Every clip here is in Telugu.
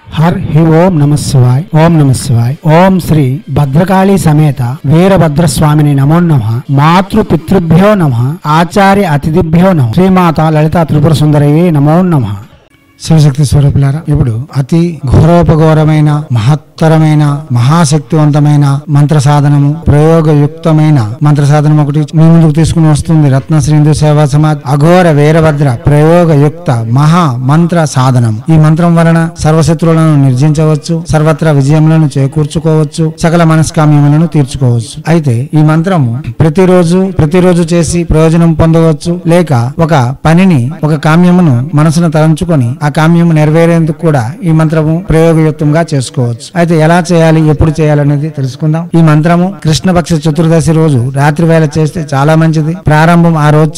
हर ही ओम नमः शिवाय ओम नमः शिवाय ओम श्री भद्रकाली समेत वीरभद्र स्वामिनि नमो नमः मातृ पितृभ्यो नमः आचार्य अतिथिभ्यो नमः श्रीमाता ललिता त्रिपुर सुंदरये नमो नमः। శివశక్తి స్వరూపులారా, ఇప్పుడు అతి ఘోరోపఘోరమైన మహత్తరమైన మహాశక్తివంతమైన మంత్ర సాధనము, ప్రయోగయుక్తమైన మంత్ర సాధనం ఒకటి మీ ముందుకు తీసుకుని వస్తుంది రత్నశ్రీ హిందూ సేవా సమాజ్ అఘోర వీరభద్ర ప్రయోగయుక్త మహా మంత్ర సాధనం. ఈ మంత్రం వలన సర్వశత్రువులను నిర్జించవచ్చు, సర్వత్రా విజయములను చేకూర్చుకోవచ్చు, సకల మనస్కామ్యములను తీర్చుకోవచ్చు. అయితే ఈ మంత్రము ప్రతిరోజు చేసి ప్రయోజనం పొందవచ్చు, లేక ఒక పనిని ఒక కామ్యమును మనసును తలంచుకొని ఆ కామ్యము నెరవేరేందుకు కూడా ఈ మంత్రము ప్రయోగయుక్తంగా చేసుకోవచ్చు. అయితే ఎలా చేయాలి, ఎప్పుడు చేయాలనేది తెలుసుకుందాం. ఈ మంత్రము కృష్ణపక్ష చతుర్దశి రోజు రాత్రి వేళ చేస్తే చాలా మంచిది. ప్రారంభం ఆ రోజు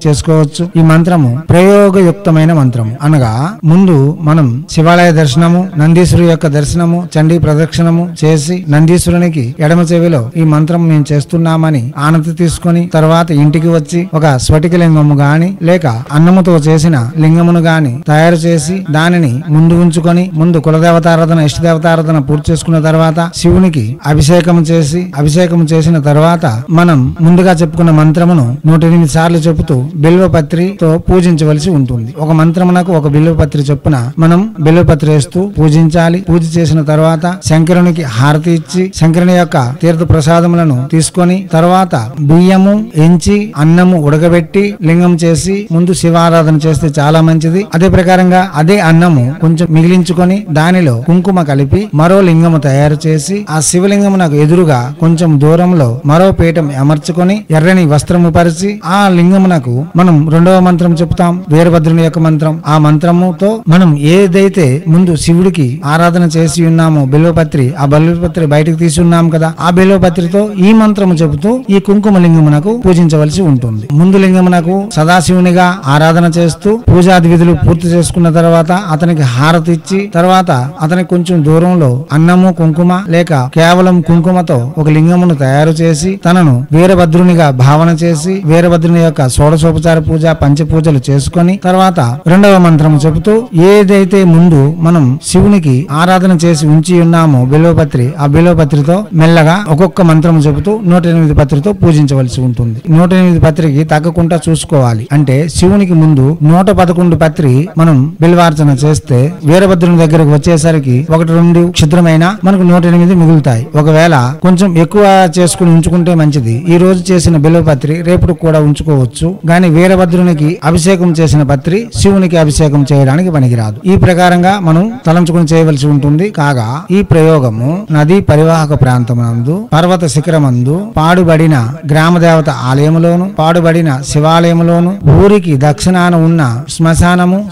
చేసుకోవచ్చు. ఈ మంత్రము ప్రయోగయుక్తమైన మంత్రము అనగా ముందు మనం శివాలయ దర్శనము, నందీశ్వరు యొక్క దర్శనము, చండీ ప్రదక్షిణము చేసి నందీశ్వరునికి ఎడమ చెవిలో ఈ మంత్రం మేము చేస్తున్నామని ఆనతి తీసుకొని తర్వాత ఇంటికి వచ్చి ఒక స్ఫటిక లింగము గాని లేక అన్నముతో చేసిన లింగమును గాని తయారు చేసి దానిని ముందు ఉంచుకొని ముందు కులదేవతారాధన ఇష్టదేవతారాధన పూర్తి చేసుకున్న తర్వాత శివునికి అభిషేకం చేసిన తర్వాత మనం ముందుగా చెప్పుకున్న మంత్రమును 108 సార్లు చెబుతూ బిల్వపత్రితో పూజించవలసి ఉంటుంది. ఒక మంత్రమునకు ఒక బిల్వపత్రి చొప్పున మనం బిల్వపత్రి వేస్తూ పూజించాలి. పూజ చేసిన తర్వాత శంకరునికి హారతి ఇచ్చి శంకరుని యొక్క తీర్థ ప్రసాదములను తీసుకొని తర్వాత బియ్యము ఎంచి అన్నము ఉడకబెట్టి లింగం చేసి ముందు శివారాధన చేస్తే చాలా మంచిది. అదే ప్రకారంగా అదే అన్నము కొంచెం మిగిలించుకొని దానిలో కుంకుమ కలిపి మరో లింగము తయారు చేసి ఆ శివలింగమునకు ఎదురుగా కొంచెం దూరంలో మరో పీఠం అమర్చుకొని ఎర్రని వస్త్రము పరిచి ఆ లింగమునకు మనం రెండవ మంత్రం చెప్తాం, వీరభద్రుని యొక్క మంత్రం. ఆ మంత్రముతో మనం ఏదైతే ముందు శివుడికి ఆరాధన చేసి ఉన్నామో బిల్వపత్రి, ఆ బిల్వపత్రి బయటకు తీసి ఉన్నాం కదా, ఆ బిల్వపత్రితో ఈ మంత్రము చెబుతూ ఈ కుంకుమ లింగమునకు పూజించవలసి ఉంటుంది. ముందు లింగమునకు సదాశివునిగా ఆరాధన చేస్తూ పూజాది విధులు పూర్తి చేసుకున్న తర్వాత అతనికి హారతి ఇచ్చి తర్వాత అతనికి కొంచెం దూరంలో అన్నము కుంకుమ లేక కేవలం కుంకుమతో ఒక లింగమును తయారు చేసి తనను వీరభద్రునిగా భావన చేసి వీరభద్రుని యొక్క షోడశోపచార పూజ పంచపూజలు చేసుకొని తర్వాత రెండవ మంత్రము చెబుతూ ఏదైతే ముందు మనం శివునికి ఆరాధన చేసి ఉంచి ఉన్నామో బిల్వపత్రి, ఆ బిల్వపత్రితో మెల్లగా ఒక్కొక్క మంత్రము చెబుతూ 108 పత్రితో పూజించవలసి ఉంటుంది. 108 పత్రికి తగ్గకుండా చూసుకోవాలి. అంటే శివునికి ముందు 111 పత్రి మనం బిల్వార్చన చేస్తే వీరభద్రుని దగ్గరకు వచ్చేసరికి 1-2 క్షుద్రమైన మనకు 108 మిగులుతాయి. ఒకవేళ కొంచెం ఎక్కువ చేసుకుని ఉంచుకుంటే మంచిది. ఈ రోజు చేసిన బిల్వపత్రి రేపు కూడా ఉంచుకోవచ్చు. గాని వీరభద్రునికి అభిషేకం చేసిన పత్రి శివునికి అభిషేకం చేయడానికి పనికిరాదు. ఈ ప్రకారంగా మనం తలంచుకుని చేయవలసి ఉంటుంది. కాగా ఈ ప్రయోగము నదీ పరివాహక ప్రాంతమందు పర్వత శిఖరమందు పాడుబడిన గ్రామదేవత ఆలయములోను పాడుబడిన శివాలయములోను ఊరికి దక్షిణాన ఉన్న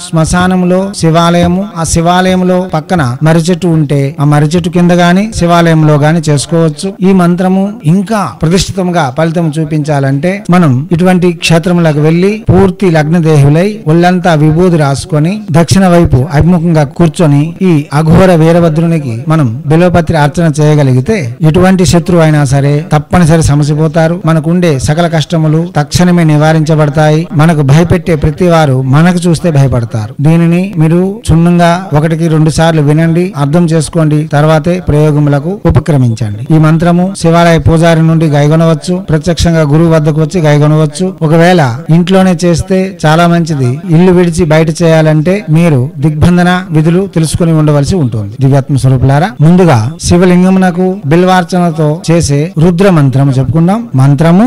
శ్మశానములో శివాలయము, ఆ శివాలయంలో పక్కన మర్రి చెట్టు ఉంటే ఆ మర్రి చెట్టు కింద గాని శివాలయంలో గాని చేసుకోవచ్చు. ఈ మంత్రము ఇంకా ప్రతిష్ఠితంగా ఫలితం చూపించాలంటే మనం ఇటువంటి క్షేత్రములకు వెళ్లి పూర్తి లగ్నదేహులై ఒళ్ళంతా విభూది రాసుకొని దక్షిణ వైపు అభిముఖంగా కూర్చొని ఈ అఘోర వీరభద్రునికి మనం బిల్వపత్రి అర్చన చేయగలిగితే ఎటువంటి శత్రువు అయినా సరే తప్పనిసరి సమసిపోతారు. మనకుండే సకల కష్టములు తక్షణమే నివారించబడతాయి. మనకు భయపెట్టే ప్రతి వారు మనకు చూస్తే భయపడతారు. దీనిని మీరు క్షుణ్ణంగా 1-2 సార్లు వినండి, అర్థం చేసుకోండి, తర్వాతే ప్రయోగములకు ఉపక్రమించండి. ఈ మంత్రము శివాలయ పూజారి నుండి గైగొనవచ్చు, ప్రత్యక్షంగా గురువు వద్దకు వచ్చి గైగొనవచ్చు. ఒకవేళ ఇంట్లోనే చేస్తే చాలా మంచిది. ఇల్లు విడిచి బయట చేయాలంటే మీరు దిగ్బంధన విధులు తెలుసుకుని ఉండవలసి ఉంటుంది. దివ్యాత్మ స్వరూపులారా, ముందుగా శివలింగమునకు బిల్వార్చనతో చేసే రుద్ర మంత్రము చెప్పుకుందాం. మంత్రము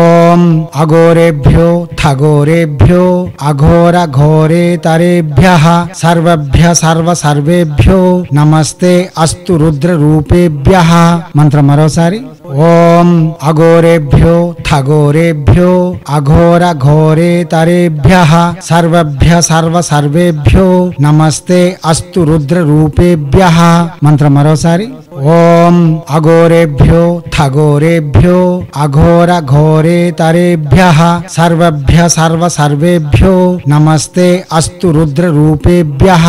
ఓం అఘోరేభ్యో థఘోరేభ్యో అఘోర ఘోరే తరేభ్యః సర్వేభ్యో నమస్తే అస్తు రుద్ర రూపేభ్యః. మంత్రం మరోసారి ఓం అఘోరేభ్యో థఘోరేభ్యో అఘోర ఘోరే తరేభ్యః సర్వేభ్యో నమస్తే అస్తు రుద్ర రూపేభ్యః. మంత్రం మరోసారి ఓం అఘోరేభ్యో థఘోరేభ్యో అఘోర ఘోరే తరేభ్యః సర్వేభ్యో నమస్తే అస్తు రుద్ర రూపేభ్యః.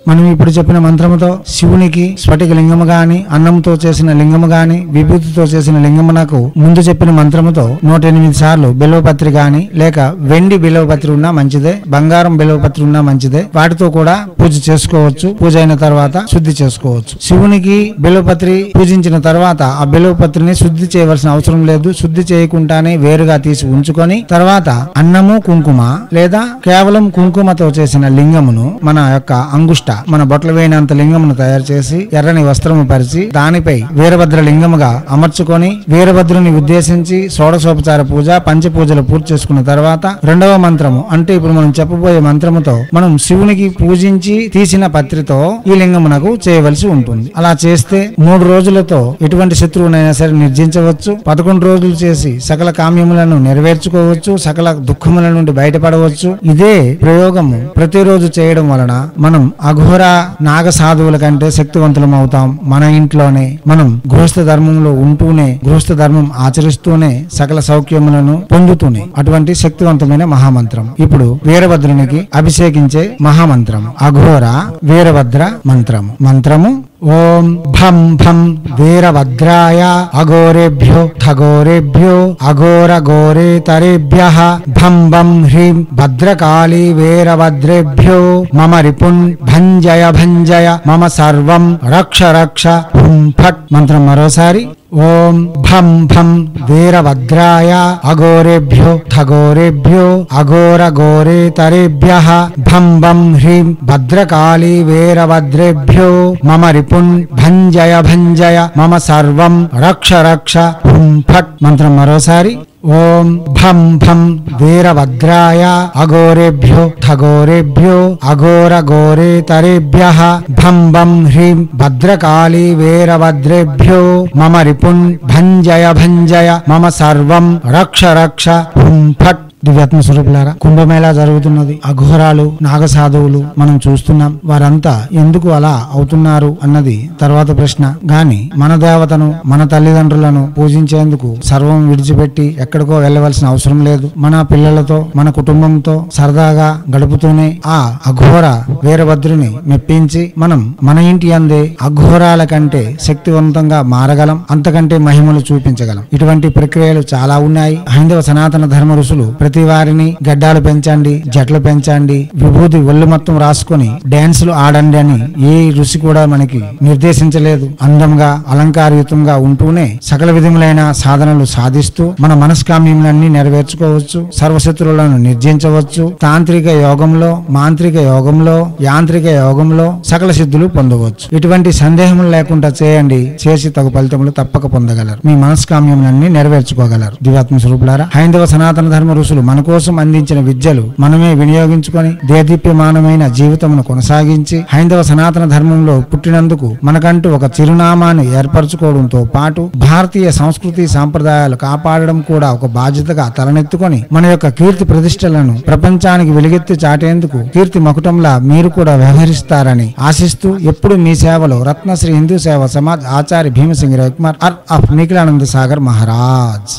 మనం ఇప్పుడు చెప్పిన మంత్రముతో శివునికి స్ఫటిక లింగము గాని, అన్నంతో చేసిన లింగము గాని, విభూతితో చేసిన లింగమునకు ముందు చెప్పిన మంత్రముతో 108 సార్లు బిల్వపత్రి గాని, లేక వెండి బిల్వపత్రి ఉన్నా మంచిదే, బంగారం బిల్వపత్రి ఉన్నా మంచిదే, వాటితో కూడా పూజ చేసుకోవచ్చు. పూజ అయిన తర్వాత శుద్ధి చేసుకోవచ్చు. శివునికి బిల్వపత్రి పూజించిన తర్వాత ఆ బిల్వపత్రిని శుద్ధి చేయవలసిన అవసరం లేదు. శుద్ధి చేయకుండానే వేరుగా తీసి ఉంచుకొని తర్వాత అన్నము, కుంకుమ లేదా కేవలం కుంకుమతో చేసిన లింగమును మన యొక్క అంగుష్ట, మన బొట్ల వేయినంత లింగమును తయారు చేసి ఎర్రని వస్త్రము పరిచి దానిపై వీరభద్ర లింగముగా అమర్చుకొని వీరభద్రుని ఉద్దేశించి షోడశోపచార పూజ, పంచపూజలు పూర్తి చేసుకున్న తర్వాత రెండవ మంత్రము అంటే ఇప్పుడు మనం చెప్పబోయే మంత్రముతో మనం శివునికి పూజించి తీసిన పత్రితో ఈ లింగమునకు చేయవలసి ఉంటుంది. అలా చేస్తే 3 రోజులతో ఎటువంటి శత్రువునైనా సరే నిర్జించవచ్చు. 11 రోజులు చేసి సకల కామ్యములను నెరవేర్చుకోవచ్చు. సకల దుఃఖముల నుండి బయటపడవచ్చు. ఇదే ప్రయోగము ప్రతిరోజు చేయడం వలన మనం అఘోర నాగ సాధువుల కంటే శక్తివంతులం అవుతాం. మన ఇంట్లోనే మనం గృహస్థ ధర్మంలో ఉంటూనే, గృహస్థ ధర్మం ఆచరిస్తూనే, సకల సౌఖ్యములను పొందుతూనే అటువంటి శక్తివంతమైన మహామంత్రం. ఇప్పుడు వీరభద్రునికి అభిషేకించే మహామంత్రం అఘోర వీరభద్ర మంత్రము. ఓం భం భం వీరభద్రాయ అఘోరేభ్యో ఠఘోరేభ్యో అఘోర ఘోరే తరేభ్యః భం భం హ్రీం భద్రకాళీ వీరభద్రేభ్యో మమ రిపున్ భంజయ మమ సర్వం రక్ష రక్ష హుం ఫట్. మంత్రం మరోసారి. ఓం భం భం వీరభద్రాయ అఘోరేభ్యో ఠఘోరేభ్యో అఘోర ఘోరే తరేభ్యః భం భం హ్రీం భద్రకాళీ వీరభద్రేభ్యో మమ రిపున్ భంజయ మమ సర్వం రక్ష రక్ష హుం ఫట్. మంత్రం మరోసారి. ఓం భం భం వీరభద్రాయ అఘోరేభ్యో ఠఘోరేభ్యో అఘోర ఘోరే తరేభ్యః భం భం హ్రీం భద్రకాళీ వీరభద్రేభ్యో మమ రిపున్ భంజయ మమ సర్వం రక్ష రక్ష హుం ఫట్. దివ్యాత్మ స్వరూపులారా, కుంభమేళా జరుగుతున్నది. అఘోరాలు, నాగసాధువులు మనం చూస్తున్నాం. వారంతా ఎందుకు అలా అవుతున్నారు అన్నది తర్వాత ప్రశ్న. గాని మన దేవతను, మన తల్లిదండ్రులను పూజించేందుకు సర్వం విడిచిపెట్టి ఎక్కడికో వెళ్ళవలసిన అవసరం లేదు. మన పిల్లలతో, మన కుటుంబంతో సరదాగా గడుపుతూనే ఆ అఘోర వీరభద్రుని మెప్పించి మనం మన ఇంటి అందే అఘోరాల కంటే శక్తివంతంగా మారగలం. అంతకంటే మహిమలు చూపించగలం. ఇటువంటి ప్రక్రియలు చాలా ఉన్నాయి. హైందవ సనాతన ధర్మ ఋషులు ప్రతి వారిని గడ్డాలు పెంచండి, జట్లు పెంచండి, విభూతి ఒళ్ళు మొత్తం రాసుకొని డాన్సులు ఆడండి అని ఏ ఋషి కూడా మనకి నిర్దేశించలేదు. అందంగా అలంకారయుతంగా ఉంటూనే సకల విధములైన సాధనలు సాధిస్తూ మన మనస్కామ్యములన్నీ నెరవేర్చుకోవచ్చు. సర్వశత్రువులను నిర్జించవచ్చు. తాంత్రిక యోగంలో, మాంత్రిక యోగంలో, యాంత్రిక యోగంలో సకల సిద్ధులు పొందవచ్చు. ఇటువంటి సందేహములు లేకుండా చేయండి. చేసి తగు ఫలితములు తప్పక పొందగలరు. మీ మనస్కామ్యములన్నీ నెరవేర్చుకోగలరు. దివ్యాత్మ స్వరూపులారా, హైందవ సనాతన ధర్మ ఋషులు మన కోసం అందించిన విద్యలు మనమే వినియోగించుకొని దేదీప్యమానమైన జీవితమును కొనసాగించి హైందవ సనాతన ధర్మంలో పుట్టినందుకు మనకంటూ ఒక చిరునామాను ఏర్పరచుకోవడంతో పాటు భారతీయ సంస్కృతి సాంప్రదాయాలు కాపాడడం కూడా ఒక బాధ్యతగా తలనెత్తుకొని మన యొక్క కీర్తి ప్రతిష్టలను ప్రపంచానికి వెలుగెత్తి చాటేందుకు కీర్తి మకుటంలా మీరు కూడా వ్యవహరిస్తారని ఆశిస్తూ ఎప్పుడు మీ సేవలో రత్నశ్రీ హిందూ సేవ సమాజ్ ఆచార్య భీమసింగ్ రవికుమార్ ఆఫ్ నిఖిలానంద సాగర్ మహారాజ్.